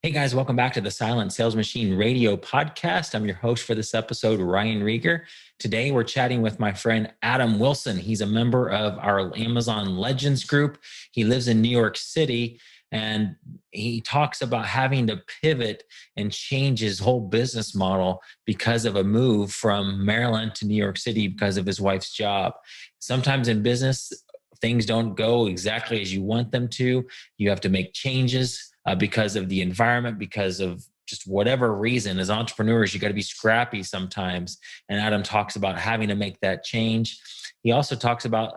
Hey guys, welcome back to the Silent Sales Machine Radio podcast. I'm your host for this episode, Ryan Rieger. Today we're chatting with my friend Adam Wilson. He's a member of our Amazon Legends group. He lives in New York City and he talks about having to pivot and change his whole business model because of a move from Maryland to New York City because of his wife's job. Sometimes in business, things don't go exactly as you want them to. You have to make changes because of the environment, because of just whatever reason. As entrepreneurs, you got to be scrappy sometimes. And Adam talks about having to make that change. He also talks about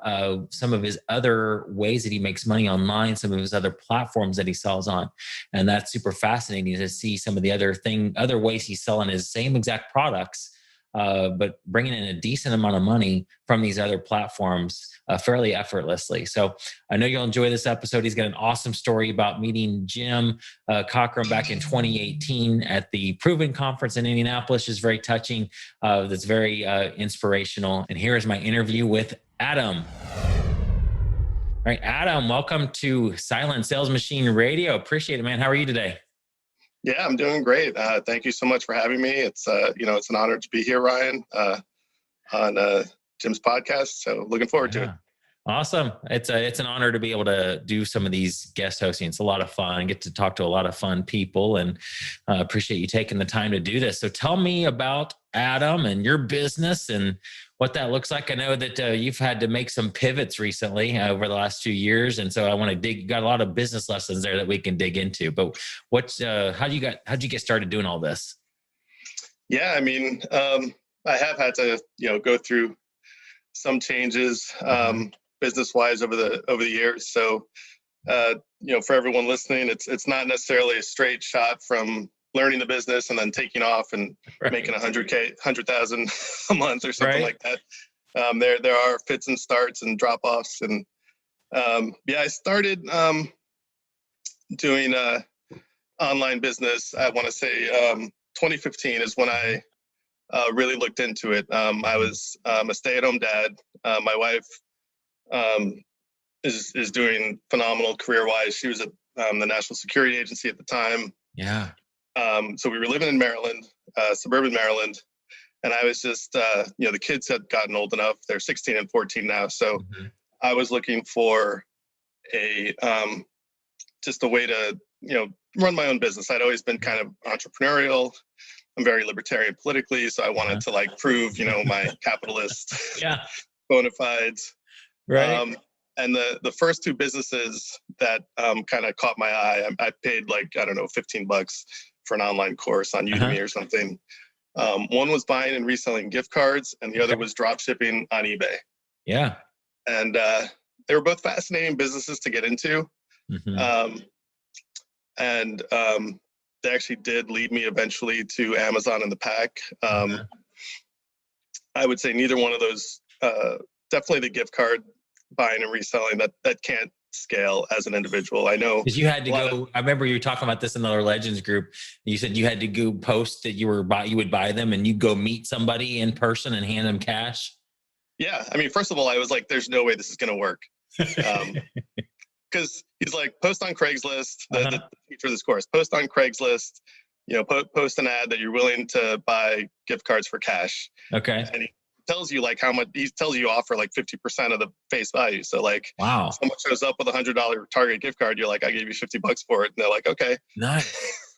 some of his other ways that he makes money online, some of his other platforms that he sells on. And that's super fascinating to see some of the other ways he's selling his same exact products, but bringing in a decent amount of money from these other platforms fairly effortlessly. So I know you'll enjoy this episode. He's got an awesome story about meeting Jim Cochran back in 2018 at the Proven Conference in Indianapolis. Is very touching. That's very inspirational. And here is my interview with Adam. All right, Adam, welcome to Silent Sales Machine Radio. Appreciate it, man. How are you today? Yeah, I'm doing great. Thank you so much for having me. It's it's an honor to be here, Ryan, on Jim's podcast. So looking forward to it. Awesome. It's an honor to be able to do some of these guest hosting. It's a lot of fun. Get to talk to a lot of fun people, and appreciate you taking the time to do this. So tell me about Adam and your business and what that looks like. I know that you've had to make some pivots recently over the last few years, and so I want to got a lot of business lessons there that we can dig into. But how'd you get started doing all this? Yeah, I mean, I have had to go through some changes business-wise over the years. So for everyone listening, it's not necessarily a straight shot from learning the business and then taking off and making 100,000 a month or something like that. There are fits and starts and drop-offs. And I started doing online business. I want to say 2015 is when I really looked into it. I was a stay-at-home dad. My wife is doing phenomenal career-wise. She was at the National Security Agency at the time. Yeah. So we were living in Maryland, suburban Maryland, and I was just, the kids had gotten old enough. They're 16 and 14 now. So I was looking for just a way to, run my own business. I'd always been kind of entrepreneurial. I'm very libertarian politically. So I wanted to prove, my capitalist bona fides. Right. And the first two businesses that kind of caught my eye, I paid $15 for an online course on Udemy or something. One was buying and reselling gift cards, and the other was drop shipping on eBay. Yeah. And they were both fascinating businesses to get into. They actually did lead me eventually to Amazon in the pack. I would say neither one of those, definitely the gift card buying and reselling, that can't scale as an individual. I know because you had to go. I remember you were talking about this in our Legends group. You said you had to go post that you would buy them, and you go meet somebody in person and hand them cash. Yeah, I mean, first of all, I was like, "There's no way this is going to work," because he's like, "Post on Craigslist." The teacher of this course, post on Craigslist. Post an ad that you're willing to buy gift cards for cash. Okay. And he tells you how much. He tells you offer 50% of the face value. So wow, someone shows up with $100 Target gift card, you're like, I gave you $50 for it, and they're like, okay, nice.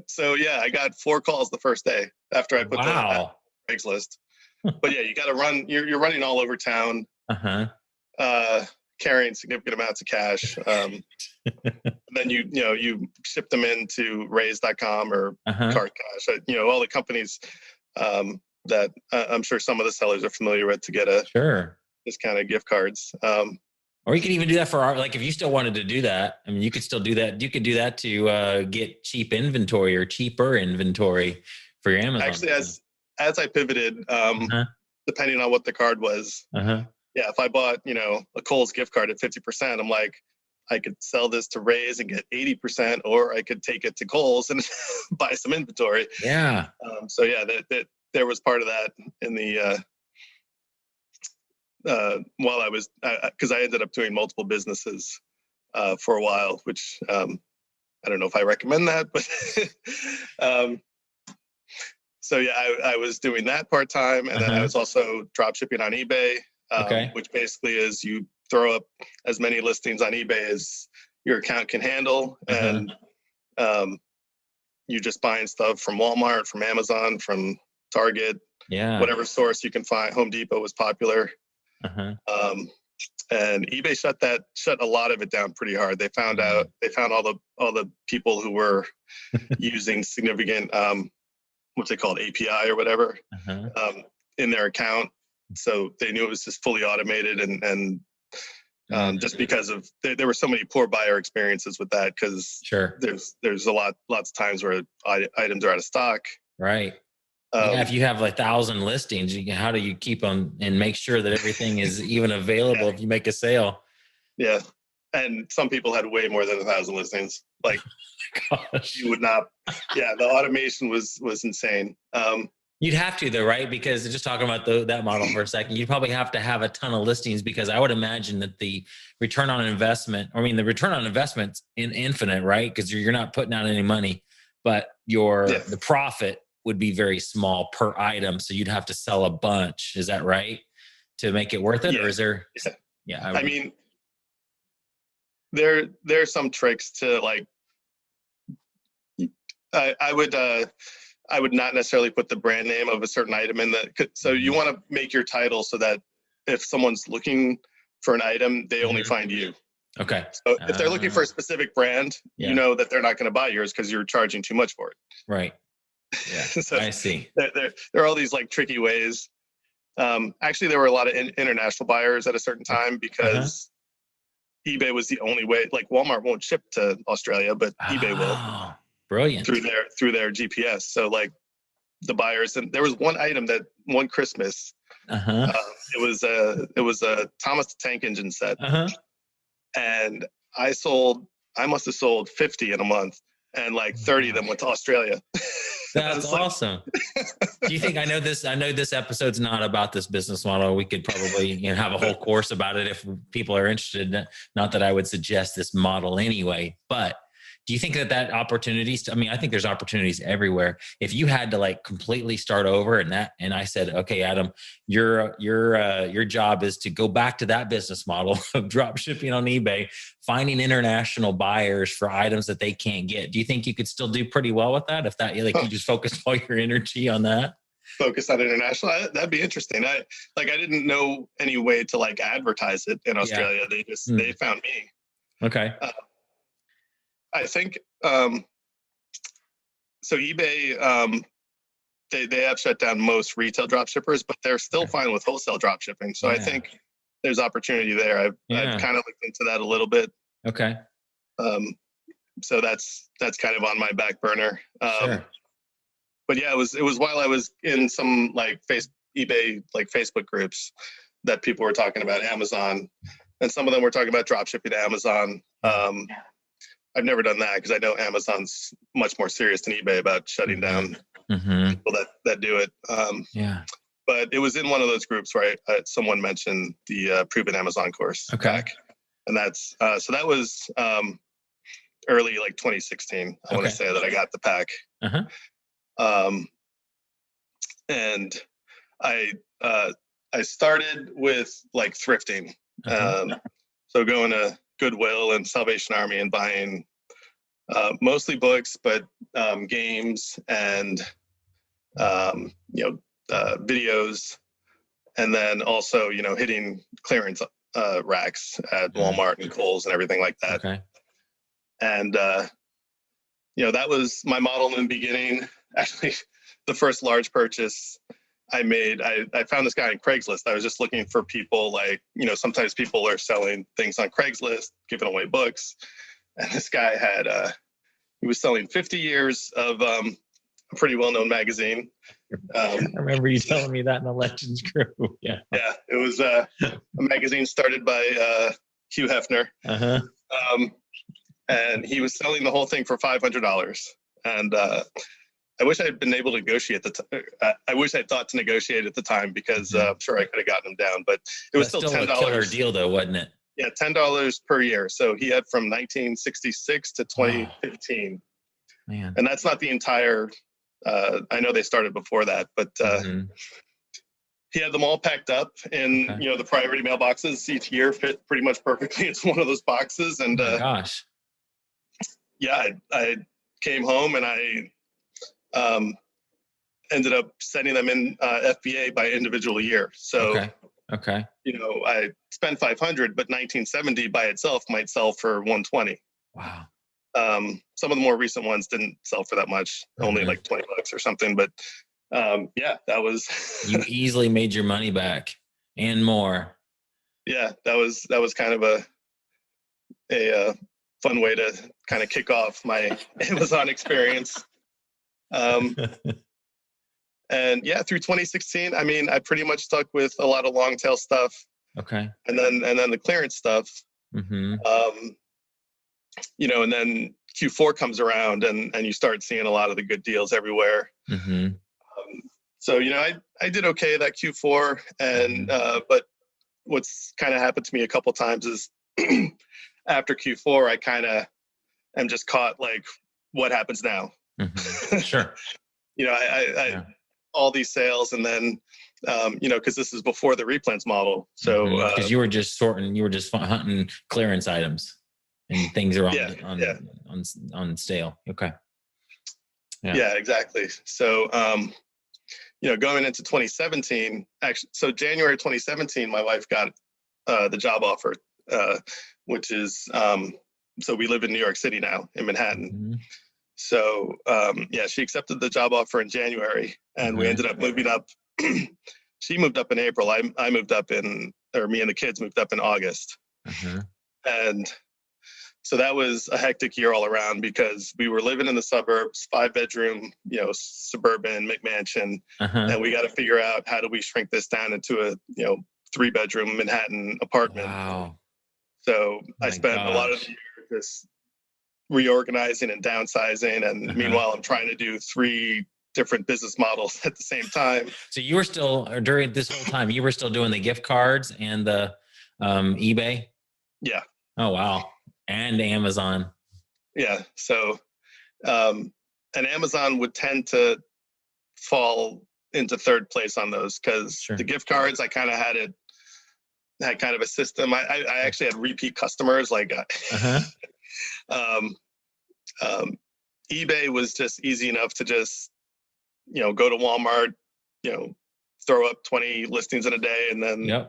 So yeah, I got 4 calls the first day after I put the ad on Craigslist. But yeah, you got to run. You're running all over town, carrying significant amounts of cash. Then you ship them into Raise.com or Card Cash. All the companies that I'm sure some of the sellers are familiar with to get this kind of gift cards. Or you could even do that for if you still wanted to do that. I mean, you could still do that. You could do that to get cheap inventory or cheaper inventory for your Amazon. Actually, as I pivoted, depending on what the card was, if I bought a Kohl's gift card at 50%, I'm like, I could sell this to Raise and get 80%, or I could take it to Kohl's and buy some inventory. Yeah. So yeah, that there was part of that in the while I was, because I ended up doing multiple businesses for a while, which I don't know if I recommend that, but so yeah, I was doing that part-time, and then I was also drop shipping on eBay, which basically is you throw up as many listings on eBay as your account can handle, and you just buying stuff from Walmart, from Amazon, from Target, whatever source you can find. Home Depot was popular. And eBay shut a lot of it down pretty hard. They found all the people who were using significant what's it called, API or whatever, in their account. So they knew it was just fully automated, and just because of there were so many poor buyer experiences with that, because there's lots of times where items are out of stock. Right. If you have like 1,000 listings, how do you keep them and make sure that everything is even available if you make a sale? Yeah. And some people had way more than 1,000 listings. Like, you would not. Yeah, the automation was insane. You'd have to, though, right? Because just talking about that model for a second, you'd probably have to have a ton of listings, because I would imagine that the return on investment, the return on investment's infinite, right? Because you're not putting out any money, but the profit would be very small per item. So you'd have to sell a bunch. Is that right? To make it worth it? Or is there? Yeah. I mean, there's some tricks to, like, I would not necessarily put the brand name of a certain item in the, so you want to make your title so that if someone's looking for an item, they only find you. Okay. So if they're looking for a specific brand, you know that they're not going to buy yours because you're charging too much for it. Right. Yeah. So I see. There are all these like tricky ways. Actually, there were a lot of international buyers at a certain time, because eBay was the only way. Like, Walmart won't ship to Australia, but eBay will. Brilliant. Through their GPS. So, like, the buyers, and there was one item that one Christmas, it was a Thomas the Tank Engine set, and I must have sold 50 in a month, and like 30 of them went to Australia. That's awesome. Do you think, I know this episode's not about this business model. We could probably have a whole course about it if people are interested. Not that I would suggest this model anyway, but do you think that opportunities, I think there's opportunities everywhere. If you had to like completely start over and I said, okay, Adam, your job is to go back to that business model of drop shipping on eBay, finding international buyers for items that they can't get. Do you think you could still do pretty well with that? If you just focused all your energy on that? Focus on international. That'd be interesting. I didn't know any way to like advertise it in Australia. They found me. Okay. I think so. eBay, they have shut down most retail drop shippers, but they're still fine with wholesale drop shipping. So I think there's opportunity there. I've kind of looked into that a little bit. Okay. So that's kind of on my back burner. Sure. But yeah, it was while I was in some like eBay like Facebook groups that people were talking about Amazon, and some of them were talking about drop shipping to Amazon. I've never done that because I know Amazon's much more serious than eBay about shutting down people that do it. But it was in one of those groups where someone mentioned the Proven Amazon course. Okay. And that's so that was early like 2016. I want to say that I got the pack. And I started with like thrifting. So going to Goodwill and Salvation Army and buying mostly books, but games and videos, and then also hitting clearance racks at Walmart and Kohl's and everything like that. Okay. And that was my model in the beginning. Actually, the first large purchase I made, I found this guy on Craigslist. I was just looking for people like, sometimes people are selling things on Craigslist, giving away books. And this guy he was selling 50 years of a pretty well-known magazine. I remember you telling me that in the Legends group. Yeah. Yeah. It was a magazine started by Hugh Hefner. And he was selling the whole thing for $500. And I wish I had been able to negotiate I wish I thought to negotiate at the time, because I'm sure I could have gotten him down, but it was still $10. A killer deal though, wasn't it? Yeah, $10 per year. So he had from 1966 to 2015, man. and that's not the entire. I know they started before that, but he had them all packed up in the priority mailboxes. Each year fit pretty much perfectly into one of those boxes, and oh my gosh, yeah, I came home and I ended up sending them in FBA by individual year. So okay, I spent 500, but 1970 by itself might sell for 120. wow. Some of the more recent ones didn't sell for that much, only like $20 or something. But yeah, that was you easily made your money back and more. Yeah, that was kind of a fun way to kind of kick off my Amazon experience. And yeah, through 2016, I mean, I pretty much stuck with a lot of long tail stuff. Okay. And then the clearance stuff. Mm-hmm. And then Q4 comes around and you start seeing a lot of the good deals everywhere. Mm-hmm. So, I did okay that Q4. And, but what's kind of happened to me a couple of times is after Q4, I kind of am just caught like, what happens now? Mm-hmm. Sure. I all these sales, and then because this is before the replens model, so because you were just hunting clearance items and things are on sale. Okay. Yeah, exactly. So going into 2017, actually, so January 2017, my wife got the job offer, which is so we live in New York City now, in Manhattan. Mm-hmm. So she accepted the job offer in January, and we ended up moving up. She moved up in April. I moved up me and the kids moved up in August. And so that was a hectic year all around because we were living in the suburbs, 5-bedroom, suburban McMansion, and we got to figure out how do we shrink this down into a 3-bedroom Manhattan apartment. Wow. So I spent a lot of the year just reorganizing and downsizing, and meanwhile I'm trying to do 3 different business models at the same time. So you were still, during this whole time, you were still doing the gift cards and the eBay? Yeah. Oh, wow. And Amazon. Yeah. So, and Amazon would tend to fall into third place on those because the gift cards, I kind of had kind of a system. I actually had repeat customers. Like, eBay was just easy enough to just, go to Walmart, throw up 20 listings in a day and then,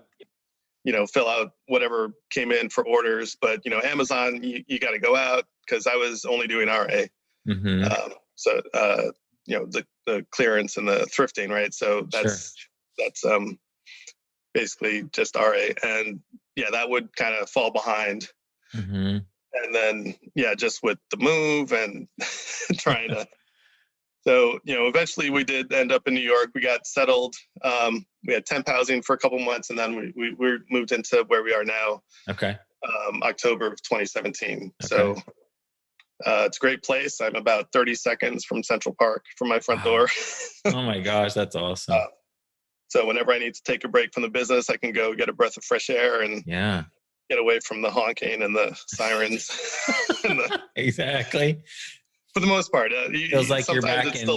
fill out whatever came in for orders. But, Amazon, you got to go out because I was only doing RA. So, the clearance and the thrifting, right? So that's basically just RA. And yeah, that would kind of fall behind. And then, just with the move and trying to, so, eventually we did end up in New York. We got settled. We had temp housing for a couple months, and then we moved into where we are now. Okay. October of 2017. Okay. So it's a great place. I'm about 30 seconds from Central Park from my front door. Oh my gosh, that's awesome. So whenever I need to take a break from the business, I can go get a breath of fresh air and get away from the honking and the sirens. Exactly. For the most part, feels like you're back in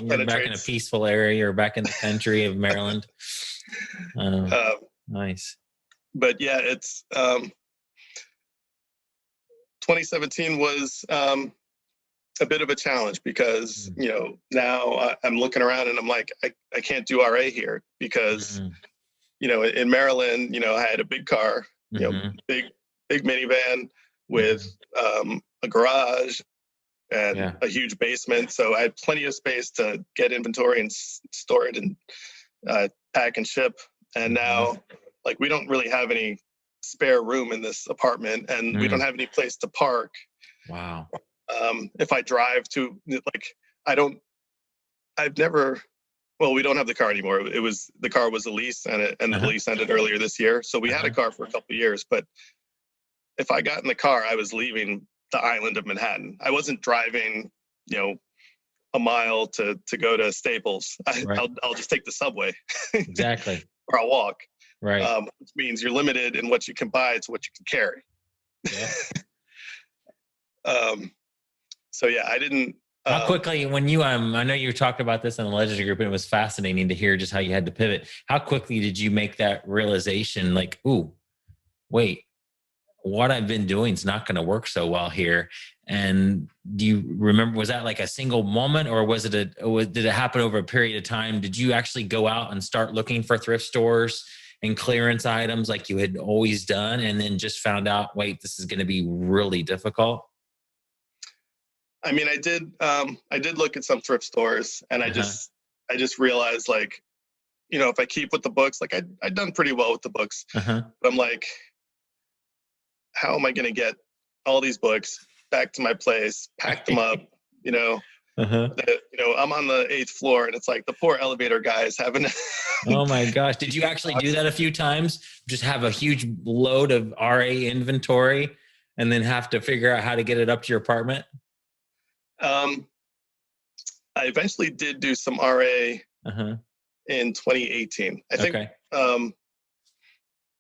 a peaceful area. You're back in the country of Maryland. Nice. But yeah, it's 2017 was a bit of a challenge because now I'm looking around and I'm like, I can't do RA here because in Maryland, I had a big car, big minivan with a garage and a huge basement. So I had plenty of space to get inventory and store it and pack and ship. And now, like, we don't really have any spare room in this apartment and we don't have any place to park. Wow. If I drive to, like, we don't have the car anymore. The car was a lease and the lease ended earlier this year. So we had a car for a couple of years, but if I got in the car, I was leaving the island of Manhattan. I wasn't driving, a mile to go to Staples. I'll just take the subway. Exactly. Or I'll walk. Right. Which means you're limited in what you can buy to what you can carry. Yeah. So yeah, I didn't. How quickly, when you, I know you talked about this in the Legends group, and it was fascinating to hear just how you had to pivot. How quickly did you make that realization? Like, ooh, wait, what I've been doing is not going to work so well here. And do you remember, was that like a single moment, or was it did it happen over a period of time? Did you actually go out and start looking for thrift stores and clearance items like you had always done, and then just found out, wait, this is going to be really difficult? I mean, I did look at some thrift stores, and I Uh-huh. just realized, like, if I keep with the books, like I'd done pretty well with the books, Uh-huh. but I'm like, how am I going to get all these books back to my place, pack them up, you know, Uh-huh. I'm on the 8th floor, and it's like the poor elevator guys having Oh my gosh. Did you actually do that a few times? Just have a huge load of RA inventory and then have to figure out how to get it up to your apartment? um, I eventually did do some RA Uh-huh. in 2018. I think, Okay.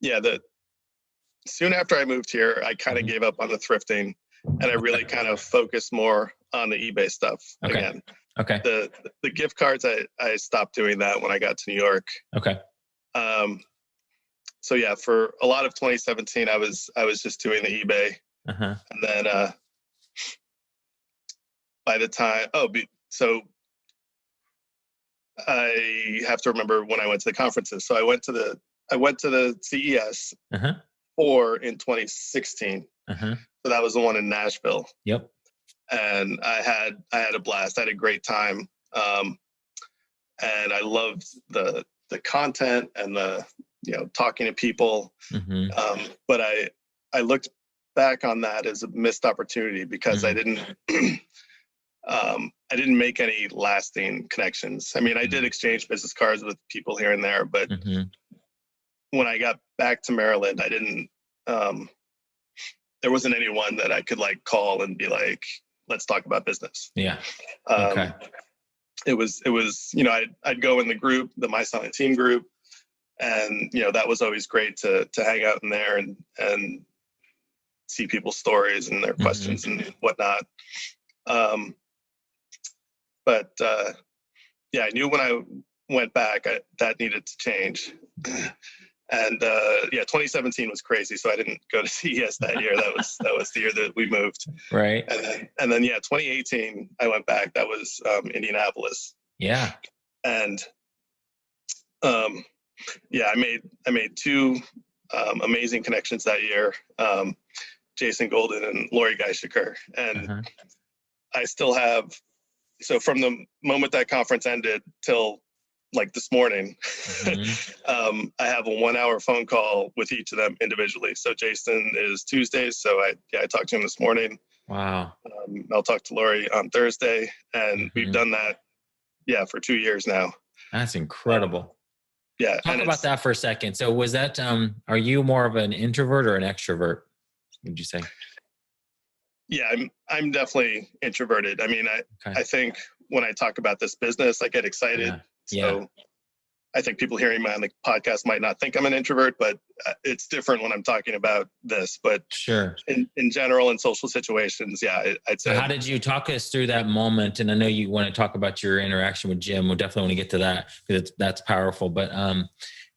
yeah, the soon after I moved here, I kind of Mhm. gave up on the thrifting, and I really Okay. kind of focused more on the eBay stuff Okay. again. Okay. The gift cards, I stopped doing that when I got to New York. Okay. Um, so yeah, for a lot of 2017, I was just doing the eBay, Uh-huh. and then by the time, so I have to remember when I went to the conferences. So I went to the CES Uh-huh. 4 in 2016. Uh-huh. So that was the one in Nashville, Yep. and I had a blast. I had a great time, and I loved the content and the talking to people. Mm-hmm. But I looked back on that as a missed opportunity because I Mm-hmm. didn't I didn't make any lasting connections. I mean, I did exchange business cards with people here and there, but Mm-hmm. when I got back to Maryland, I didn't. Um, there wasn't anyone that I could like call and be like, "Let's talk about business." Yeah. Okay. Um, it was I'd go in the group, the My Silent Team group, and that was always great to hang out in there and see people's stories and their Mm-hmm. questions and whatnot. Um, but yeah, I knew when I went back that needed to change. And yeah, 2017 was crazy, so I didn't go to CES that year. That was the year that we moved. Right. And then yeah, 2018 I went back. That was Indianapolis, Yeah. and um, yeah, I made two amazing connections that year. Jason Golden and Lori Geishiker, and Uh-huh. I still have. So from the moment that conference ended till like this morning, Mm-hmm. I have a 1 hour phone call with each of them individually. So Jason is Tuesdays. So I talked to him this morning. Wow. I'll talk to Lori on Thursday, and we've Mm-hmm. done that, yeah, for 2 years now. That's Um, incredible. yeah, and Talk about it's that for a second. So was that, are you more of an introvert or an extrovert, would you say? yeah, I'm definitely introverted. I mean, Okay. I think when I talk about this business, I get excited. Yeah. Yeah. So I think people hearing me on the podcast might not think I'm an introvert, but it's different when I'm talking about this. But Sure. in general, in social situations, yeah, I'd So say how did you talk us through that moment? And I know you want to talk about your interaction with Jim. We'll definitely want to get to that because that's powerful. But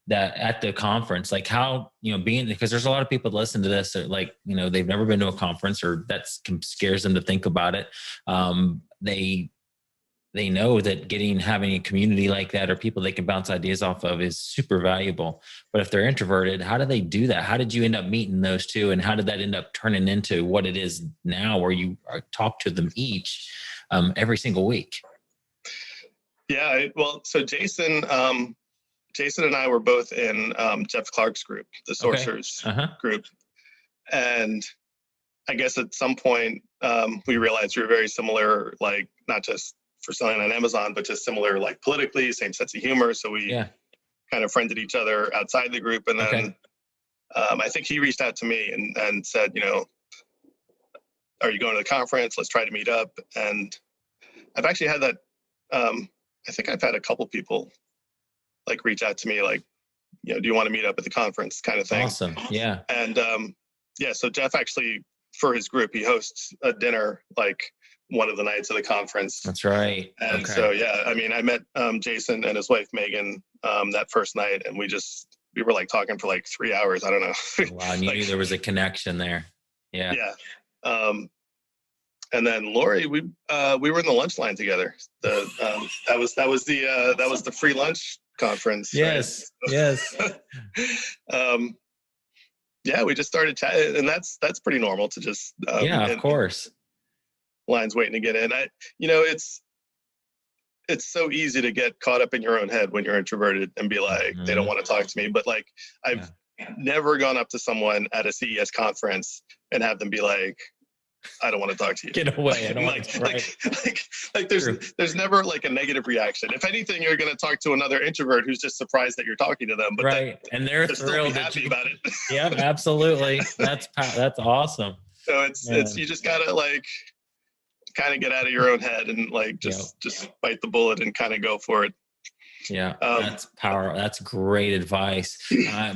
that at the conference, like how, being, because there's a lot of people that listen to this that like, they've never been to a conference or that scares them to think about it. They know that having a community like that or people they can bounce ideas off of is super valuable. But if they're introverted, how do they do that? How did you end up meeting those two? And how did that end up turning into what it is now where you talk to them each every single week? yeah. Well, so Jason and I were both in Jeff Clark's group, the Okay. Sorcerers Uh-huh. group, and I guess at some point we realized we were very similar, like not just for selling on Amazon, but just similar, like politically, same sense of humor. So we Yeah. kind of friended each other outside the group, and Okay. then I think he reached out to me and said, are you going to the conference? Let's try to meet up. And I've actually had that. I think I've had a couple people like reach out to me, like, do you want to meet up at the conference, kind of thing. Awesome. Yeah. And yeah, so Jeff actually, for his group, he hosts a dinner like one of the nights of the conference. That's right. And so, yeah, I mean, I met Jason and his wife, Megan, that first night, and we were like talking for like 3 hours. I don't know. Oh, wow. And you knew there was a connection there. Yeah. Yeah. And then Lori, we were in the lunch line together. That was the free lunch conference. Yes. Right? Yes. Yeah, we just started chatting, and that's pretty normal to just yeah, of course. Lines waiting to get in. It's so easy to get caught up in your own head when you're introverted and be like, they don't want to talk to me. But like, I've never gone up to someone at a CES conference and have them be like, I don't want to talk to you. Get away. I don't want to. Like there's never like a negative reaction. If anything, you're going to talk to another introvert who's just surprised that you're talking to them. But and they're thrilled, happy about it. Yep, absolutely. That's awesome. So it's you just gotta like kind of get out of your own head and like just bite the bullet and kind of go for it. Yeah, that's power. That's great advice.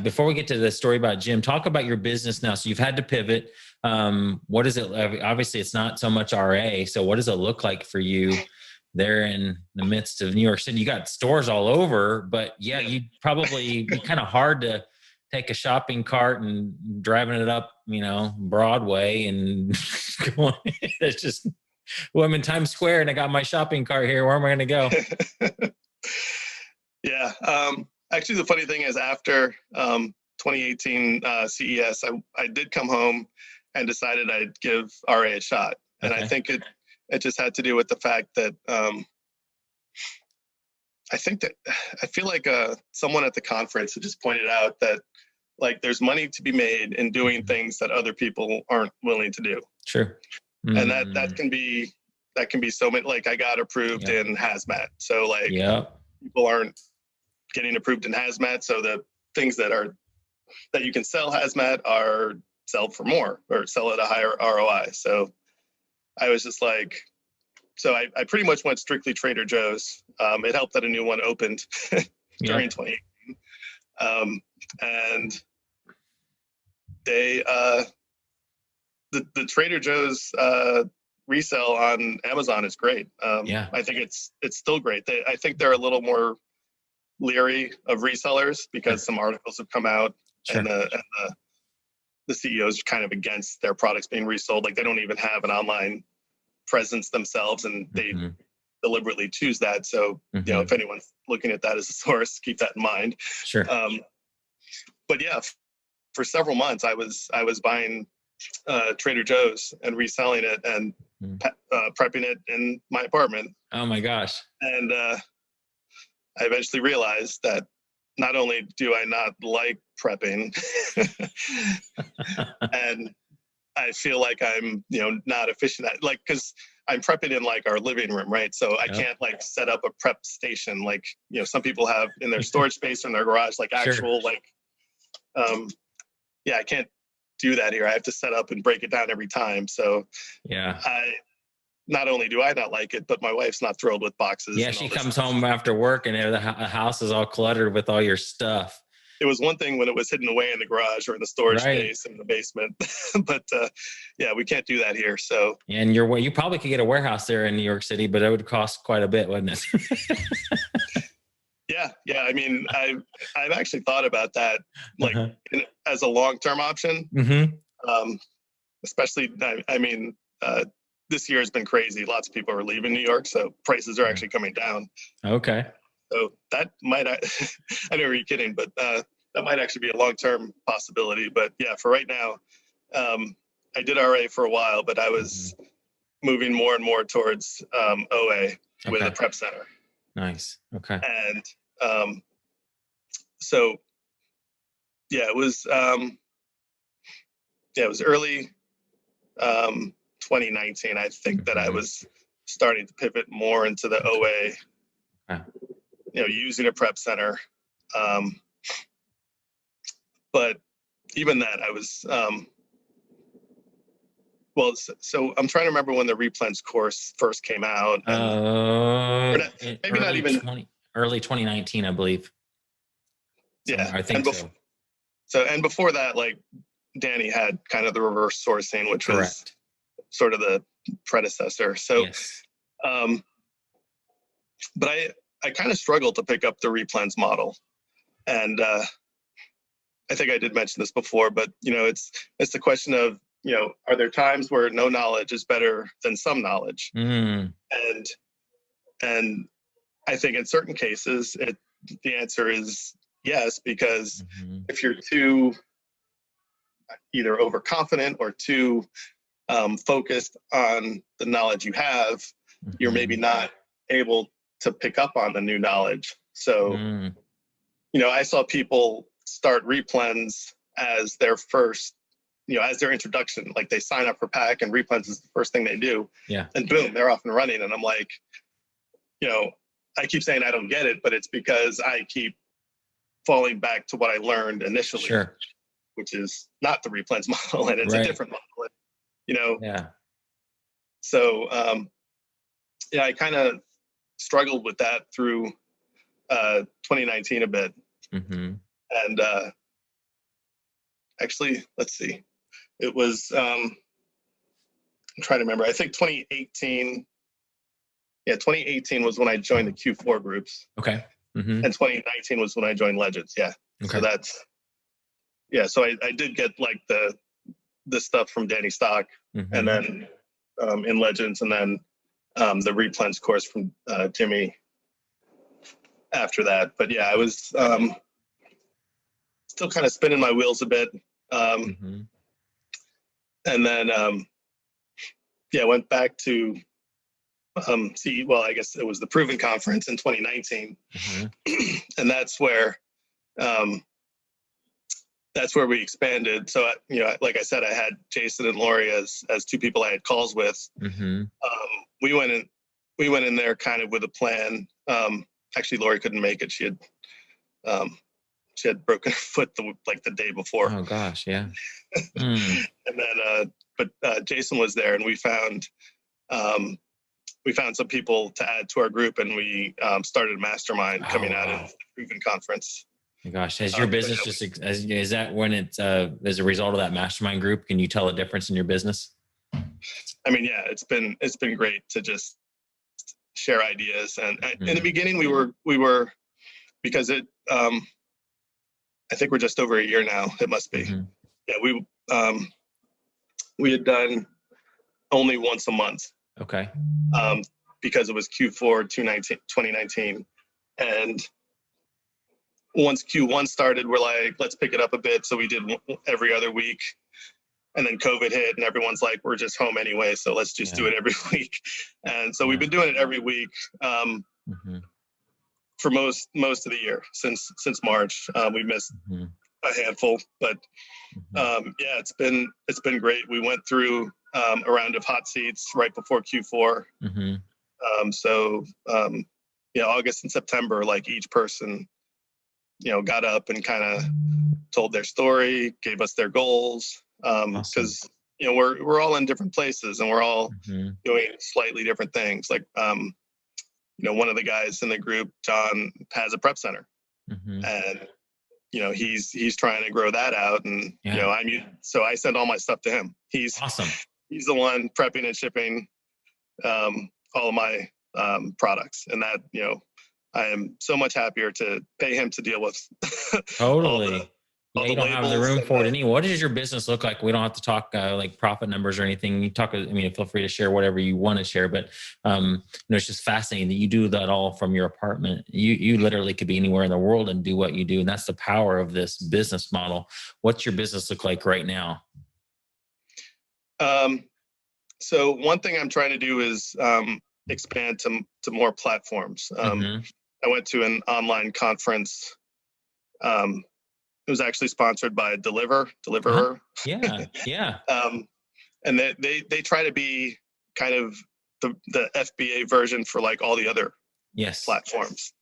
Before we get to the story about Jim, talk about your business now. So you've had to pivot. What is it? Obviously, it's not so much RA. So what does it look like for you there in the midst of New York City? You got stores all over, but you probably be kind of hard to take a shopping cart and driving it up, Broadway and going. It's just, well, I'm in Times Square and I got my shopping cart here. Where am I going to go? Yeah. Actually, the funny thing is after 2018 CES, I did come home and decided I'd give RA a shot. And I think it just had to do with the fact that I feel like someone at the conference had just pointed out that like there's money to be made in doing things that other people aren't willing to do. Sure. And that can be so many, like I got approved in hazmat. So like people aren't getting approved in hazmat. So the things that you can sell hazmat are sell for more or sell at a higher ROI. So I was just like, so I pretty much went strictly Trader Joe's. It helped that a new one opened during 2018. And they, the Trader Joe's resale on Amazon is great. I think it's still great. I think they're a little more leery of resellers because some articles have come out and the CEOs are kind of against their products being resold. Like they don't even have an online presence themselves, and they deliberately choose that. So if anyone's looking at that as a source, keep that in mind. Sure. But yeah, for several months I was buying Trader Joe's and reselling it and prepping it in my apartment. Oh my gosh. And I eventually realized that not only do I not like prepping and I feel like I'm, not efficient at because I'm prepping in like our living room, right? So I can't like set up a prep station like, some people have in their storage space or in their garage, like actual I can't do that here. I have to set up and break it down every time. So not only do I not like it, but my wife's not thrilled with boxes. Yeah, she comes home after work and the house is all cluttered with all your stuff. It was one thing when it was hidden away in the garage or in the storage space in the basement, but we can't do that here. So, and you probably could get a warehouse there in New York City, but it would cost quite a bit, wouldn't it? Yeah. I mean, I've actually thought about that, like as a long-term option. Especially, I mean, this year has been crazy. Lots of people are leaving New York, so prices are actually coming down. Okay. So that might, I know you're kidding, but that might actually be a long-term possibility. But yeah, for right now, I did RA for a while, but I was moving more and more towards OA with a prep center. Nice. Okay. And so, it was early 2019, I think, that I was starting to pivot more into the OA, using a prep center. But even that, I was, so I'm trying to remember when the Replens course first came out. Maybe not even early 2019, I believe. Yeah, I think so. So, and before that, like Danny had kind of the reverse sourcing, which was Correct. sort of the predecessor. So, Yes. but I kind of struggled to pick up the replens model. And I think I did mention this before, but it's the question of, are there times where no knowledge is better than some knowledge? Mm. And I think in certain cases, the answer is yes, because if you're too either overconfident or too focused on the knowledge you have, you're maybe not able to pick up on the new knowledge. So, I saw people start replens as their first, as their introduction. Like they sign up for pack and replens is the first thing they do. Yeah. And boom, they're off and running. And I'm like, I keep saying I don't get it, but it's because I keep falling back to what I learned initially, Sure. which is not the replens model, and it's a different model. Yeah. So, I kind of struggled with that through 2019 a bit. And actually, let's see, it was, I'm trying to remember, I think 2018. Yeah, 2018 was when I joined the Q4 groups. Okay. And 2019 was when I joined Legends. Yeah. Okay. So so I did get like the stuff from Danny Stock, and then in Legends, and then the replens course from Jimmy after that. But yeah, I was still kind of spinning my wheels a bit. And then went back to I guess it was the Proven Conference in 2019. And that's where we expanded. So, like I said, I had Jason and Lori as two people I had calls with. We went in there kind of with a plan. Actually, Lori couldn't make it. She had broken her foot the day before. Oh gosh, yeah. And then, but Jason was there, and we found some people to add to our group, and we started a mastermind coming out of the Proven Conference. My gosh, has your business is that when it's as a result of that mastermind group? Can you tell a difference in your business? I mean, yeah, it's been great to just share ideas. And in the beginning, we were because it. I think we're just over a year now. It must be. Yeah, we had done only once a month. Okay. Because it was Q4 2019. And once Q1 started, we're like, let's pick it up a bit. So we did every other week. And then COVID hit, and everyone's like, we're just home anyway, so let's just do it every week. And so we've been doing it every week for most of the year since March. We missed a handful, but it's been great. We went through a round of hot seats right before Q4. August and September, like each person, got up and kind of told their story, gave us their goals. Because we're all in different places, and we're all doing slightly different things. Like one of the guys in the group, John, has a prep center, and he's trying to grow that out. And so I send all my stuff to him. He's awesome. He's the one prepping and shipping all of my products, and that I am so much happier to pay him to deal with. Totally. You don't have the room for it anymore. What does your business look like? We don't have to talk like profit numbers or anything. You talk, feel free to share whatever you want to share, but it's just fascinating that you do that all from your apartment. You literally could be anywhere in the world and do what you do. And that's the power of this business model. What's your business look like right now? So one thing I'm trying to do is expand to more platforms. I went to an online conference. It was actually sponsored by Deliverer. Yeah. And they try to be kind of the FBA version for like all the other platforms.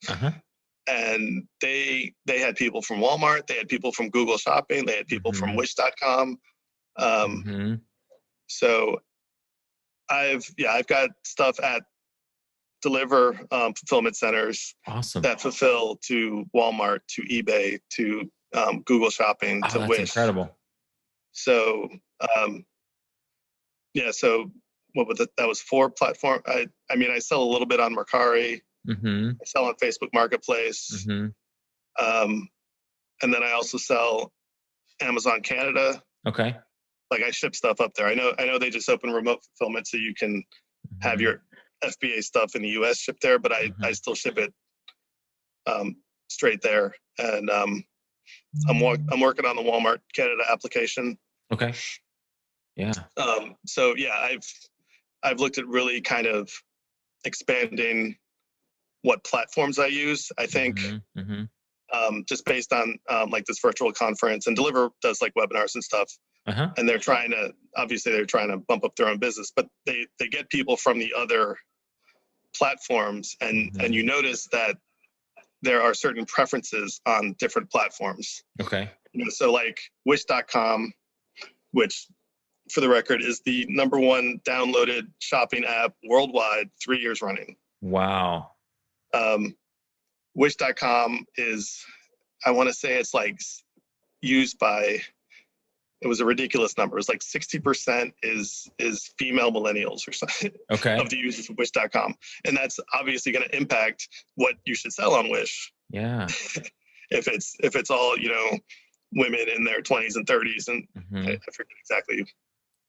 And they had people from Walmart, they had people from Google Shopping, they had people from Wish.com. So I've got stuff at Deliver fulfillment centers that fulfill to Walmart, to eBay, to Google Shopping, to that's Wish. Incredible. So, yeah, so what was it? That was 4 platform. I mean, I sell a little bit on Mercari. Mm-hmm. I sell on Facebook Marketplace. Mm-hmm. And then I also sell Amazon Canada. Okay. Like I ship stuff up there. I know they just open remote fulfillment so you can have Mm-hmm. your FBA stuff in the US shipped there, but Mm-hmm. I still ship it straight there. And I'm working on the Walmart Canada application. Okay. Yeah. So yeah, I've looked at really kind of expanding what platforms I use. I think Mm-hmm. Mm-hmm. just based on like this virtual conference, and Deliver does like webinars and stuff. Uh-huh. And they're trying to bump up their own business, but they get people from the other platforms, and Mm-hmm. you notice that there are certain preferences on different platforms. Okay. So like Wish.com, which for the record is the #1 downloaded shopping app worldwide 3 years running. Wow. Wish.com is, I want to say it's like used by, it was a ridiculous number. It's like 60% is female millennials or something. Okay. Of the users of Wish.com. And that's obviously going to impact what you should sell on Wish. Yeah. if it's all, women in their 20s and 30s. And Mm-hmm. I forget exactly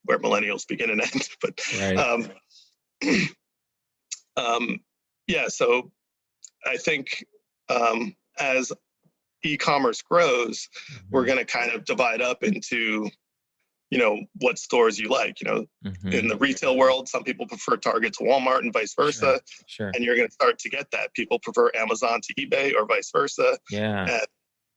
where millennials begin and end, but Right. yeah, so I think as e-commerce grows, we're going to kind of divide up into, what stores you like. Mm-hmm. In the retail world, some people prefer Target to Walmart and vice versa. Sure. And you're going to start to get that. People prefer Amazon to eBay or vice versa. Yeah.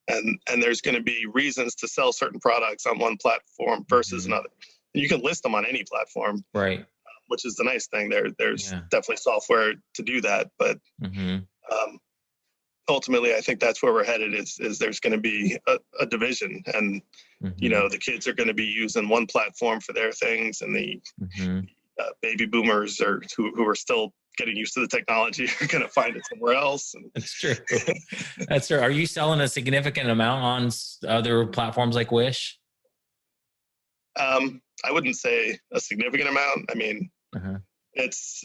And there's going to be reasons to sell certain products on one platform versus Mm-hmm. another. And you can list them on any platform, Right. which is the nice thing. There's Yeah. definitely software to do that, but Mm-hmm. ultimately, I think that's where we're headed. Is there's going to be a division, and Mm-hmm. the kids are going to be using one platform for their things, and the Mm-hmm. baby boomers or who are still getting used to the technology are going to find it somewhere else. And That's true. That's true. Are you selling a significant amount on other platforms like Wish? I wouldn't say a significant amount. I mean, Uh-huh. it's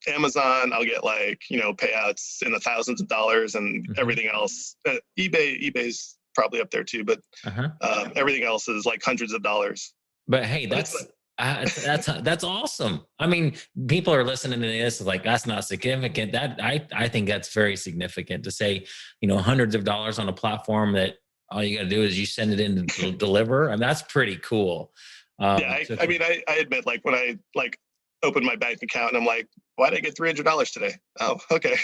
Amazon, I'll get like payouts in the thousands of dollars, and Mm-hmm. everything else. Ebay's probably up there too, but Uh-huh. everything else is like hundreds of dollars. But hey, But that's awesome. I mean, people are listening to this like that's not significant. That I think that's very significant to say, hundreds of dollars on a platform that all you got to do is you send it in to deliver, and that's pretty cool. yeah, I mean, I admit, like when I open my bank account and I'm like, why did I get $300 today? Oh, okay.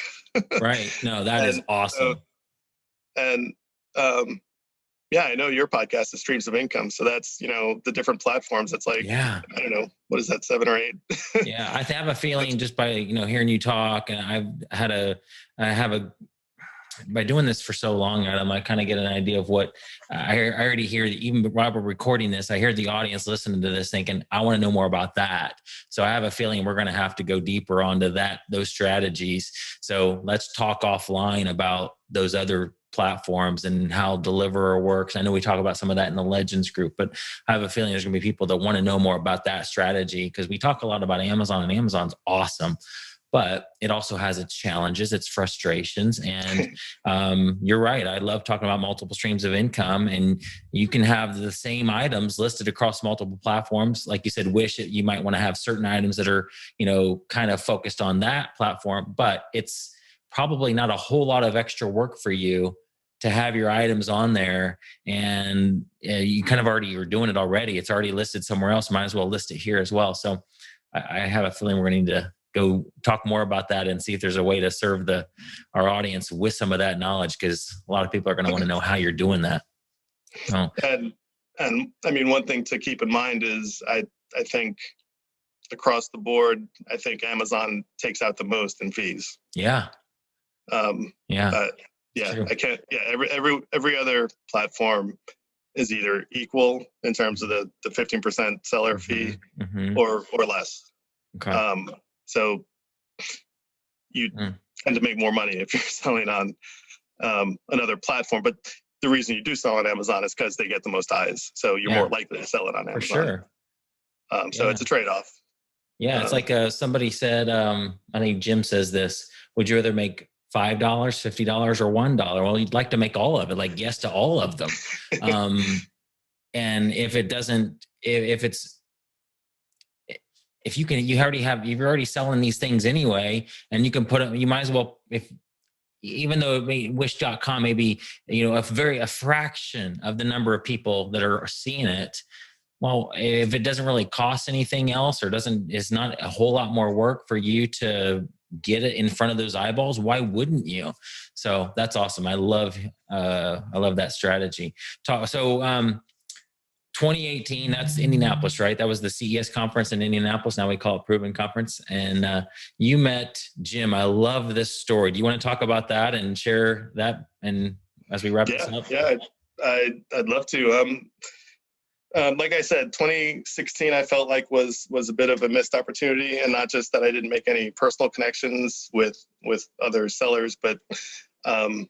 Right. No, that is awesome. And yeah, I know your podcast is Streams of Income, so that's the different platforms. It's like, Yeah. I don't know, what is that, 7 or 8? Yeah, I have a feeling just by hearing you talk, and by doing this for so long, Adam, I kind of get an idea of what I already hear. Even while we're recording this, I hear the audience listening to this thinking, I want to know more about that. So I have a feeling we're going to have to go deeper onto those strategies. So let's talk offline about those other platforms and how Deliverr works. I know we talk about some of that in the Legends group, but I have a feeling there's going to be people that want to know more about that strategy, because we talk a lot about Amazon, and Amazon's awesome. But it also has its challenges, its frustrations. And you're right. I love talking about multiple streams of income. And you can have the same items listed across multiple platforms. Like you said, Wish, you might want to have certain items that are, kind of focused on that platform. But it's probably not a whole lot of extra work for you to have your items on there. And you kind of already are doing it already. It's already listed somewhere else. Might as well list it here as well. So I have a feeling we're going to need to go talk more about that and see if there's a way to serve our audience with some of that knowledge, because a lot of people are going to want to know how you're doing that. Oh. And I mean, one thing to keep in mind is I think across the board, I think Amazon takes out the most in fees. Yeah. Yeah. I can't. Yeah. Every other platform is either equal in terms of the 15% seller fee or less. Okay. So you tend to make more money if you're selling on another platform. But the reason you do sell on Amazon is because they get the most eyes. So you're more likely to sell it on Amazon. For sure. So it's a trade-off. Yeah. It's like somebody said, I think Jim says this, would you rather make $5, $50, or $1? Well, you'd like to make all of it, like yes to all of them. And if it doesn't, if you can, you're already selling these things anyway, and you can put it, you might as well, even though wish.com may be, a fraction of the number of people that are seeing it. Well, if it doesn't really cost anything else, or it's not a whole lot more work for you to get it in front of those eyeballs, why wouldn't you? So that's awesome. I love that strategy. So 2018, that's Indianapolis, right? That was the CES conference in Indianapolis. Now we call it Proven Conference. And you met Jim. I love this story. Do you want to talk about that and share that? And as we wrap this up? Yeah, I'd love to. Like I said, 2016, I felt like was a bit of a missed opportunity, and not just that I didn't make any personal connections with other sellers, but there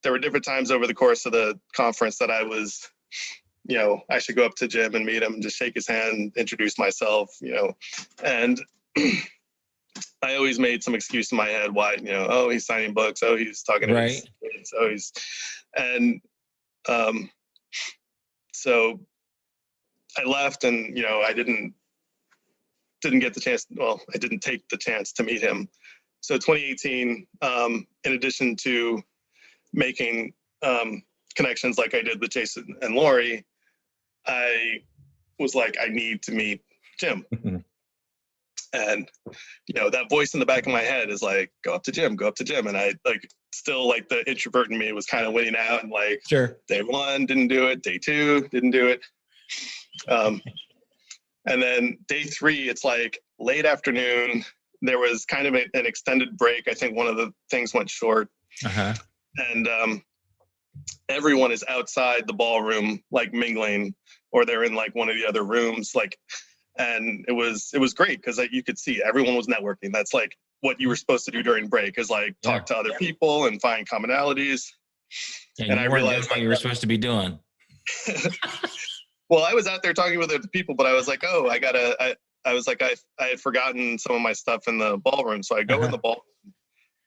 were different times over the course of the conference that I was, I should go up to Jim and meet him, just shake his hand, introduce myself, and I always made some excuse in my head why, oh, he's signing books, oh, he's talking to his kids, oh, and so I left, and I didn't get the chance. Well, I didn't take the chance to meet him. So 2018, in addition to making connections like I did with Jason and Lori, I was like, I need to meet Jim. And that voice in the back of my head is like, go up to Jim. And I still the introvert in me was kind of winning out, and sure. Day one didn't do it, day two didn't do it, and then day three, it's late afternoon. There was kind of an extended break. I think one of the things went short, and everyone is outside the ballroom mingling, or they're in one of the other rooms and it was great because you could see everyone was networking. That's what you were supposed to do during break, is talk to other people and find commonalities. And I realized what you were supposed to be doing. Well, I was out there talking with other people, but I was like, oh, I had forgotten some of my stuff in the ballroom. So I go in the ballroom,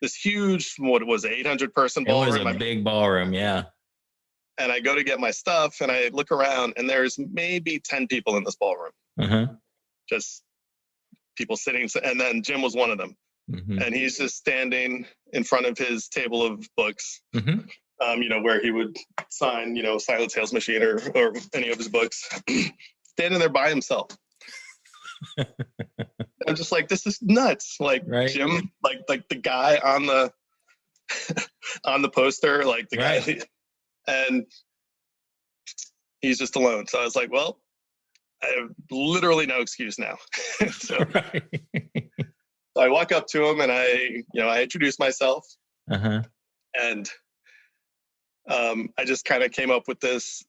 this huge, what was it, 800 person ballroom. It was a big ballroom, yeah. And I go to get my stuff, and I look around, and there's maybe 10 people in this ballroom. Just people sitting. And then Jim was one of them. And he's just standing in front of his table of books, where he would sign, Silent Sales Machine or any of his books, standing there by himself. I'm just like, this is nuts. Right. Jim, the guy on the on the poster, the guy, and he's just alone. So I was like, well, I have literally no excuse now. So I walk up to him, and I introduce myself, and I just kind of came up with this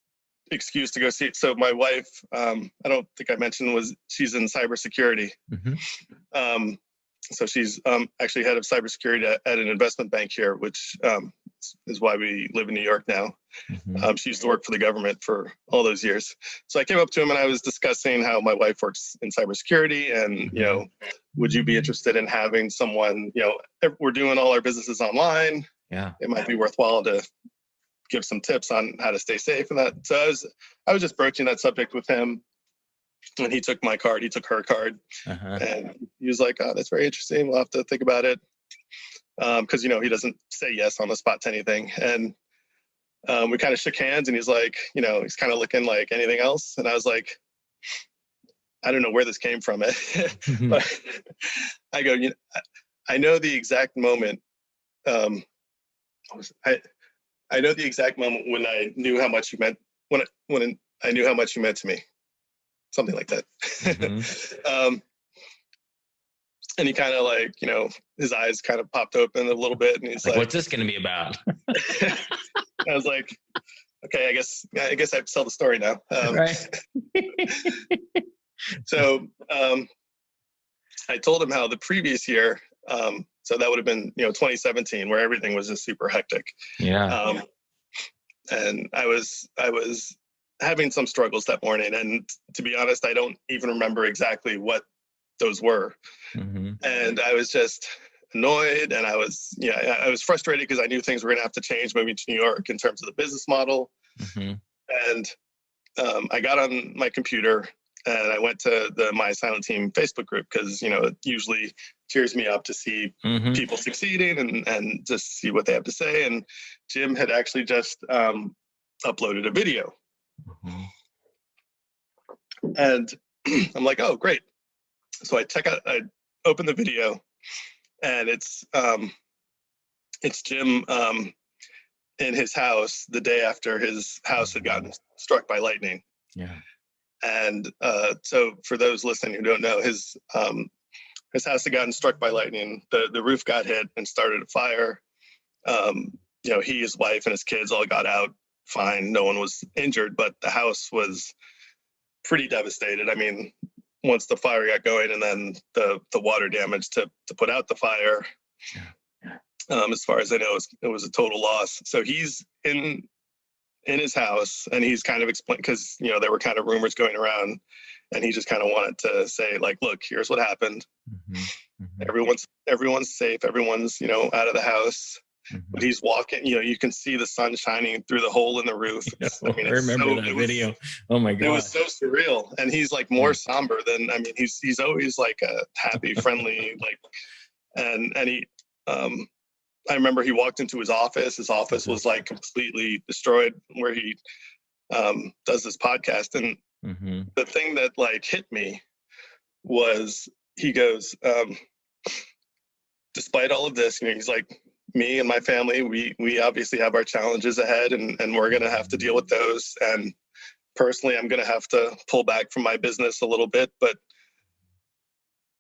excuse to go see it. So my wife, I don't think I mentioned, she's in cybersecurity. So she's actually head of cybersecurity at an investment bank here, which is why we live in New York now. She used to work for the government for all those years. So I came up to him, and I was discussing how my wife works in cybersecurity, and would you be interested in having someone? We're doing all our businesses online. Yeah, it might be worthwhile to give some tips on how to stay safe and that. So I was just broaching that subject with him, and he took my card, he took her card, and he was like, oh, that's very interesting. We'll have to think about it. Because, he doesn't say yes on the spot to anything. And we kind of shook hands, and he's like, he's kind of looking like anything else. And I was like, I don't know where this came from. But I go, I know the exact moment. I know the exact moment when I knew how much you meant, when I knew how much you meant to me. Something like that. And he kind of his eyes kind of popped open a little bit, and he's like, what's this going to be about? I was like, okay, I guess I have to tell the story now. Right. So I told him how the previous year, so that would have been 2017, where everything was just super hectic. Yeah. and I was having some struggles that morning. And to be honest, I don't even remember exactly what those were. Mm-hmm. And I was just annoyed, and I was frustrated because I knew things were going to have to change moving to New York in terms of the business model. Mm-hmm. And I got on my computer and I went to the My Silent Team Facebook group because, it usually cheers me up to see Mm-hmm. people succeeding and just see what they have to say. And Jim had actually just uploaded a video. Mm-hmm. And I'm like, oh, great. So I open the video, and it's Jim in his house the day after his house had gotten struck by lightning. Yeah. And so for those listening who don't know, his house had gotten struck by lightning. The roof got hit and started a fire. He, his wife, and his kids all got out fine. No one was injured, but the house was pretty devastated. I mean, once the fire got going, and then the water damage to put out the fire. As far as I know, it was a total loss. So he's in his house, and he's kind of explained, because there were kind of rumors going around, and he just kind of wanted to say, like, look, here's what happened. Mm-hmm. Mm-hmm. Everyone's safe. Everyone's out of the house. Mm-hmm. But he's walking. You can see the sun shining through the hole in the roof. I remember that video. Oh my god, it was so surreal. And he's like more somber than, he's always like a happy, friendly, like, and he. I remember he walked into his office. His office was like completely destroyed, where he does this podcast. And mm-hmm. the thing that like hit me was, he goes, despite all of this, he's like, me and my family, we obviously have our challenges ahead, and we're going to have to deal with those. And personally, I'm going to have to pull back from my business a little bit, but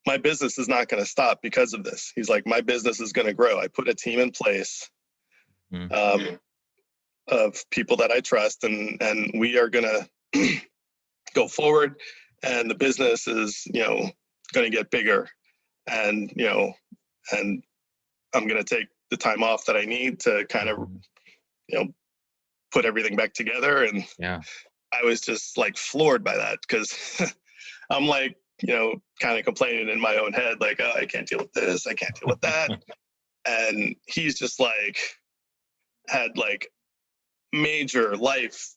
my business is not going to stop because of this. He's like, my business is going to grow. I put a team in place of people that I trust, and we are going to go forward, and the business is, going to get bigger, and, and I'm going to take the time off that I need to kind of, put everything back together. And I was just like floored by that, because I'm like, kind of complaining in my own head, like, oh, I can't deal with this, I can't deal with that. And he's just like, had like major life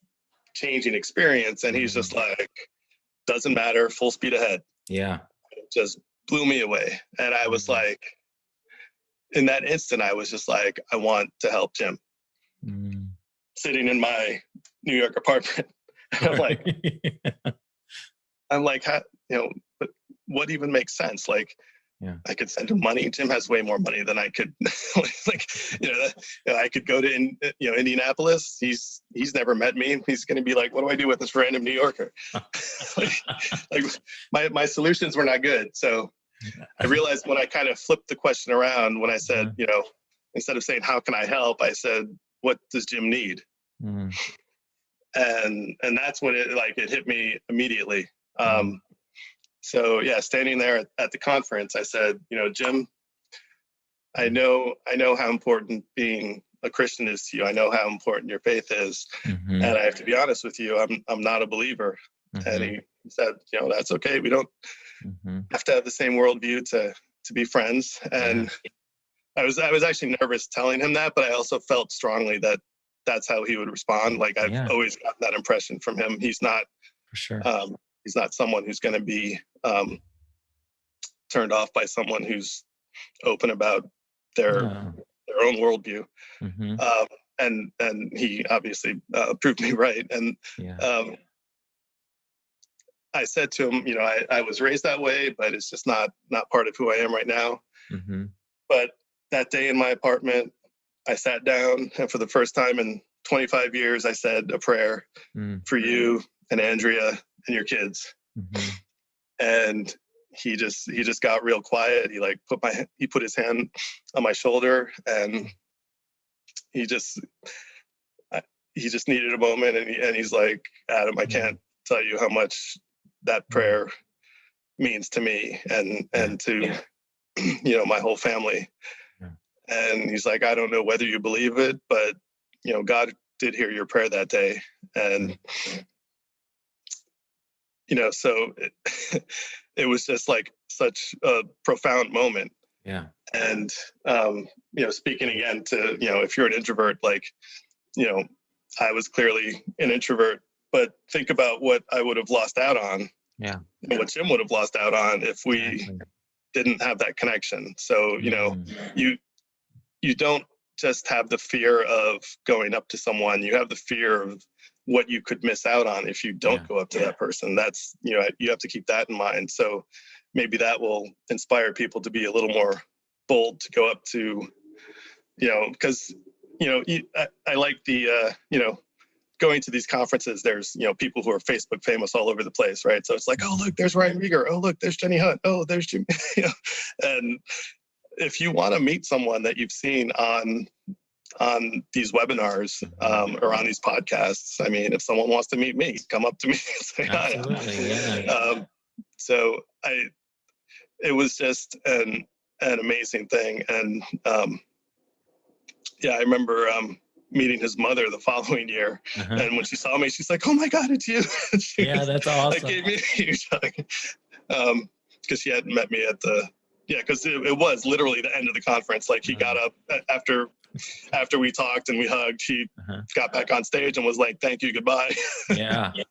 changing experience. And he's just like, doesn't matter, full speed ahead. Yeah. It just blew me away. And I was like, in that instant, I was just like, I want to help Jim. Sitting in my New York apartment. I'm like, how, but what even makes sense? Like, I could send him money. Jim has way more money than I could. Like, I could go to Indianapolis. He's never met me. He's going to be like, what do I do with this random New Yorker? like my solutions were not good. So I realized when I kind of flipped the question around, when I said, instead of saying, how can I help? I said, what does Jim need? And that's when it hit me immediately. So standing there at the conference, I said, Jim, I know how important being a Christian is to you. I know how important your faith is. And I have to be honest with you, I'm not a believer. And he said, that's okay. We don't have to have the same worldview to be friends. And I was actually nervous telling him that, but I also felt strongly that that's how he would respond. Like, I've always gotten that impression from him. He's not, for sure. He's not someone who's going to be turned off by someone who's open about their own worldview. And he obviously proved me right. And I said to him, I was raised that way, but it's just not part of who I am right now. But that day in my apartment, I sat down, and for the first time in 25 years, I said a prayer for you and Andrea and your kids. And he just got real quiet. He put his hand on my shoulder, and he just needed a moment. And he's like, Adam, I can't tell you how much that prayer means to me and to my whole family. And he's like, I don't know whether you believe it, but God did hear your prayer that day. And, so it was just like such a profound moment. Yeah. And, speaking again to, if you're an introvert, like, I was clearly an introvert, but think about what I would have lost out on. Yeah. And what Jim would have lost out on if we didn't have that connection. So, you don't just have the fear of going up to someone, you have the fear of what you could miss out on if you don't go up to that person. That's, you have to keep that in mind. So maybe that will inspire people to be a little more bold to go up to, because, I like the, going to these conferences, there's, people who are Facebook famous all over the place, right? So it's like, oh, look, there's Ryan Rieger. Oh, look, there's Jenny Hunt. Oh, there's Jim. And if you want to meet someone that you've seen on these webinars or on these podcasts, I mean, if someone wants to meet me, come up to me and say hi. So it was just an amazing thing. And I remember meeting his mother the following year. And when she saw me, she's like, oh my God, it's you. That's awesome. That gave me a huge hug. Because she hadn't met me at because it was literally the end of the conference. Like he got up after we talked and we hugged, she got back on stage and was like, thank you, goodbye. That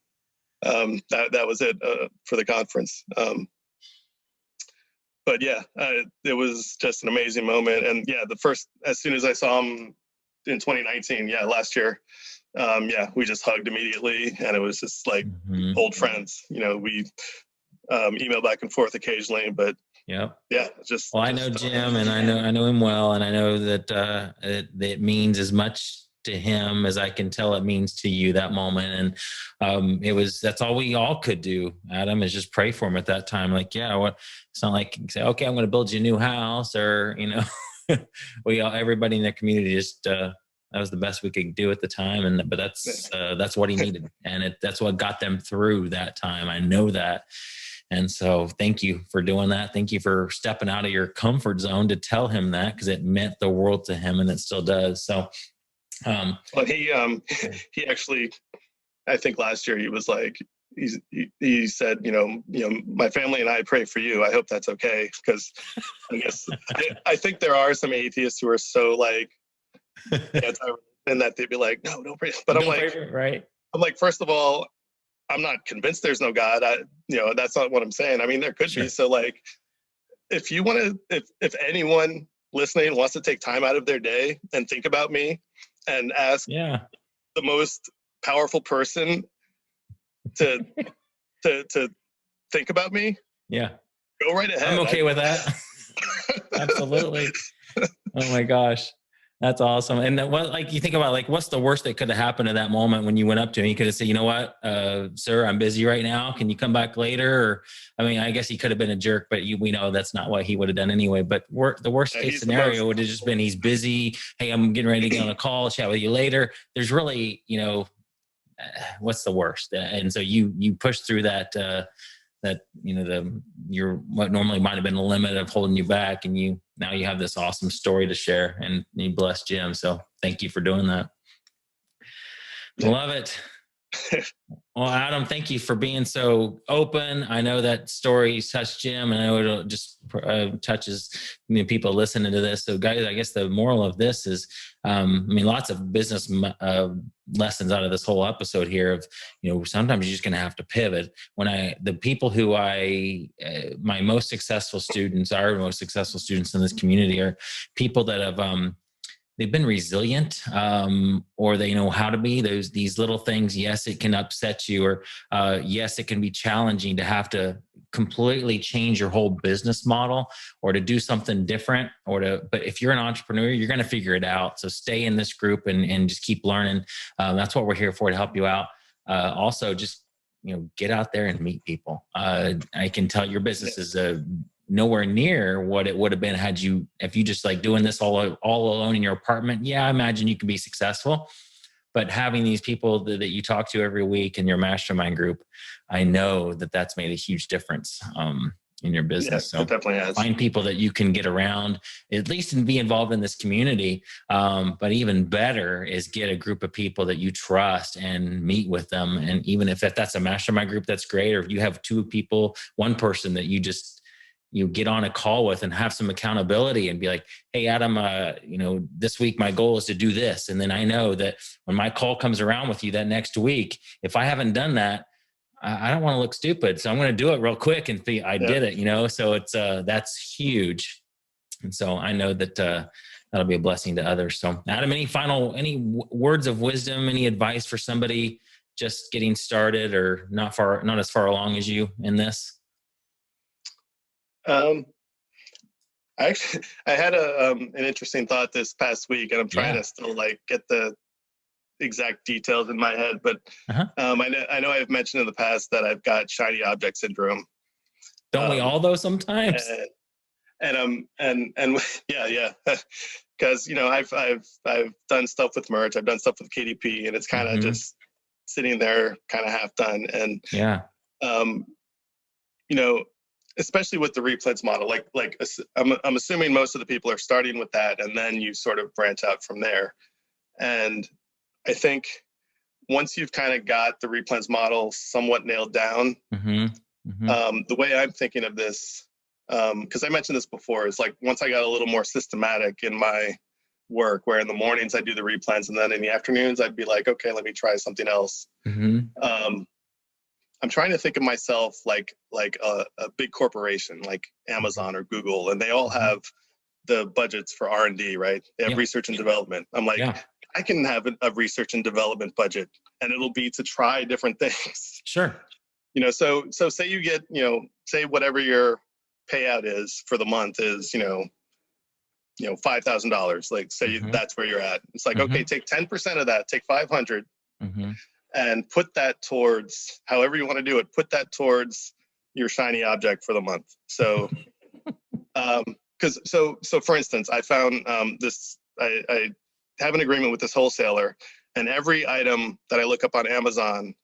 was it for the conference. But it was just an amazing moment. And as soon as I saw him in 2019, last year, we just hugged immediately, and it was just like old friends. We email back and forth occasionally, but just. Well, I know Jim, and I know him well, and I know that it means as much to him as I can tell it means to you that moment. And that's all we all could do, Adam, is just pray for him at that time. Like, it's not like say, okay, I'm going to build you a new house, or everybody in the community just that was the best we could do at the time. But that's what he needed, and that's what got them through that time. I know that. And so thank you for doing that. Thank you for stepping out of your comfort zone to tell him that, because it meant the world to him, and it still does. So, but he actually, I think last year he was like, he said, my family and I pray for you. I hope that's okay. Because I guess I think there are some atheists who are so like anti-religion that they'd be like, no, don't pray. But I'm like, right. I'm like, first of all, I'm not convinced there's no God. That's not what I'm saying. I mean, there could be. So like, if you want to, if anyone listening wants to take time out of their day and think about me and ask the most powerful person to think about me, go right ahead. I'm okay with that. Absolutely. Oh my gosh. That's awesome. And you think about what's the worst that could have happened in that moment when you went up to him? You could have said, you know what, sir, I'm busy right now. Can you come back later? Or, I mean, I guess he could have been a jerk, but we know that's not what he would have done anyway. But the worst case scenario would have just been, he's busy. Hey, I'm getting ready to get on a call, chat with you later. There's really, what's the worst? And so you push through that, what normally might have been the limit of holding you back, and now you have this awesome story to share, and you bless Jim. So thank you for doing that. Love it. Well, Adam, thank you for being so open. I know that story touched Jim, and I know it just touches people listening to this. So guys, I guess the moral of this is, lots of business lessons out of this whole episode here of, sometimes you're just going to have to pivot. The people who my most successful students, our most successful students in this community, are people that have, they've been resilient, or they know how to be. These little things, yes, it can upset you, or yes, it can be challenging to have to completely change your whole business model, or to do something different, but if you're an entrepreneur, you're going to figure it out. So stay in this group and just keep learning. That's what we're here for, to help you out. Also, just get out there and meet people. I can tell your business is nowhere near what it would have been if you just doing this all alone in your apartment. I imagine you can be successful, but having these people that you talk to every week in your mastermind group, I know that that's made a huge difference. in your business. Yeah, So it definitely has. find people that you can get around, at least, and be involved in this community. But even better is get a group of people that you trust and meet with them. And even if that's a mastermind group, that's great. Or if you have two people, one person that you get on a call with and have some accountability and be like, hey, Adam, this week my goal is to do this. And then I know that when my call comes around with you that next week, if I haven't done that, I don't want to look stupid. So I'm going to do it real quick and see I did it, so it's, that's huge. And so I know that, that'll be a blessing to others. So Adam, any words of wisdom, any advice for somebody just getting started or not as far along as you in this? I had an interesting thought this past week, and I'm trying to still get the exact details in my head. But I know I've mentioned in the past that I've got shiny object syndrome. Don't we all though sometimes? And yeah, because I've done stuff with merch, I've done stuff with KDP, and it's kind of just sitting there, kind of half done. And especially with the replens model, I'm assuming most of the people are starting with that, and then you sort of branch out from there. And I think once you've kind of got the replens model somewhat nailed down, the way I'm thinking of this, because I mentioned this before, is once I got a little more systematic in my work, where in the mornings I do the replens, and then in the afternoons I'd be like, okay, let me try something else. I'm trying to think of myself like a big corporation like Amazon or Google, and they all have the budgets for R&D, right? They have research and development. I'm like, I can have a research and development budget, and it'll be to try different things. Sure. So say you get, say whatever your payout is for the month is, $5,000. Like say that's where you're at. It's like, okay, take 10% of that, take 500 and put that towards however you want to do it. Put that towards your shiny object for the month. So, so for instance, I found this, I have an agreement with this wholesaler, and every item that I look up on Amazon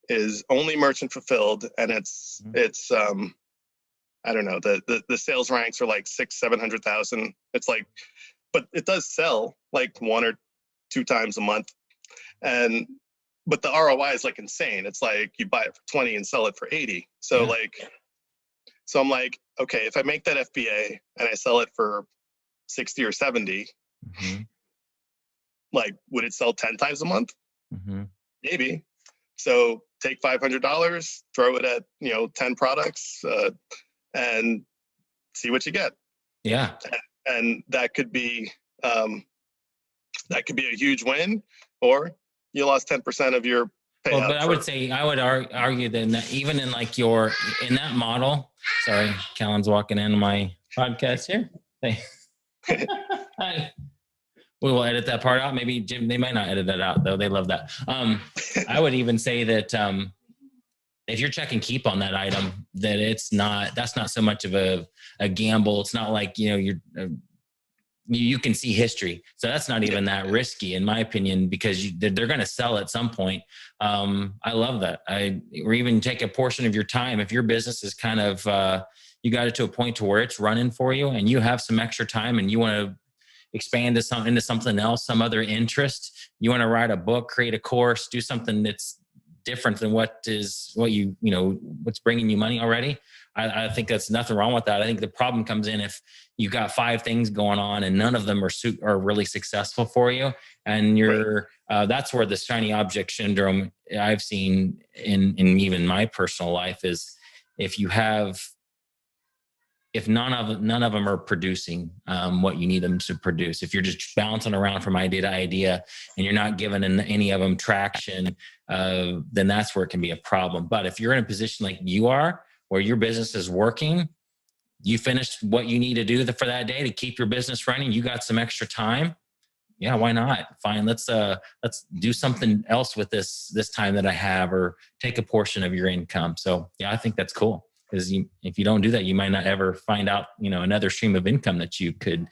is only merchant fulfilled, and it's I don't know, the sales ranks are like 600,000-700,000. It's like, but it does sell like 1 or 2 times a month, but the ROI is like insane. It's like you buy it for 20 and sell it for 80. So so I'm like, okay, if I make that FBA and I sell it for 60 or 70, like, would it sell 10 times a month? Maybe. So take $500, throw it at, 10 products, and see what you get. Yeah. And that could be a huge win, or you lost 10% of your payout. Well, but I would argue that even in in that model, sorry, Callan's walking into my podcast here. We will edit that part out. Maybe Jim, they might not edit that out though. They love that. I would even say that, if you're check and keep on that item, that's not so much of a gamble. It's not like, you can see history. So that's not even that risky in my opinion, because they're going to sell at some point. I love that. Or even take a portion of your time. If your business is kind of, you got it to a point to where it's running for you and you have some extra time and you want to expand into something else, some other interest, you want to write a book, create a course, do something that's different than what's bringing you money already. I think that's nothing wrong with that. I think the problem comes in if you got 5 things going on and none of them are really successful for you. And that's where the shiny object syndrome I've seen in even my personal life is if none of them are producing what you need them to produce, if you're just bouncing around from idea to idea and you're not giving any of them traction, then that's where it can be a problem. But if you're in a position like you are, where your business is working, you finished what you need to do for that day to keep your business running, you got some extra time. Yeah, why not? Fine, let's do something else with this time that I have, or take a portion of your income. So yeah, I think that's cool. Because if you don't do that, you might not ever find out, another stream of income that you could,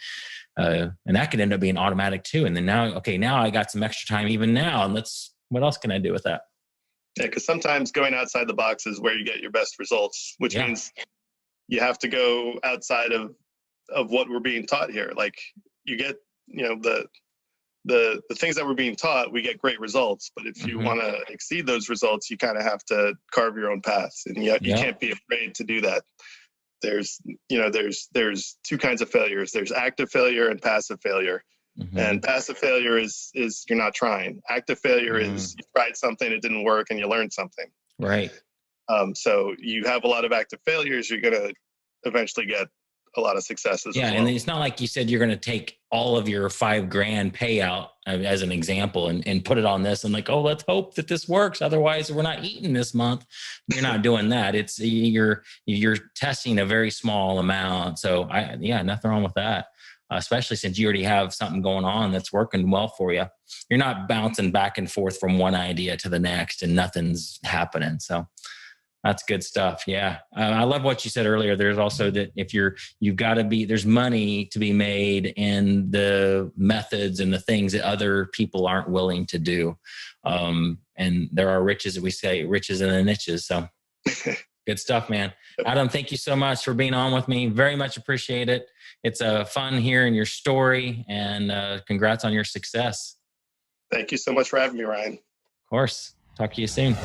and that could end up being automatic too. And then now I got some extra time even now, and what else can I do with that? Yeah, because sometimes going outside the box is where you get your best results, which means you have to go outside of what we're being taught here. Like you get, the things that we're being taught, we get great results. But if you want to exceed those results, you kind of have to carve your own path, and you can't be afraid to do that. There's two kinds of failures. There's active failure and passive failure. And passive failure is you're not trying. Active failure is you tried something, it didn't work, and you learned something. Right. So you have a lot of active failures, you're going to eventually get a lot of successes. Yeah. As well. And it's not like you said you're going to take all of your $5,000 payout as an example and put it on this and like, oh, let's hope that this works. Otherwise we're not eating this month. You're not doing that. It's you're testing a very small amount. So nothing wrong with that. Especially since you already have something going on that's working well for you. You're not bouncing back and forth from one idea to the next and nothing's happening. So that's good stuff. Yeah. I love what you said earlier. There's also that if there's money to be made in the methods and the things that other people aren't willing to do. And there are riches in the niches. So good stuff, man. Adam, thank you so much for being on with me. Very much appreciate it. It's fun hearing your story, and congrats on your success. Thank you so much for having me, Ryan. Of course. Talk to you soon.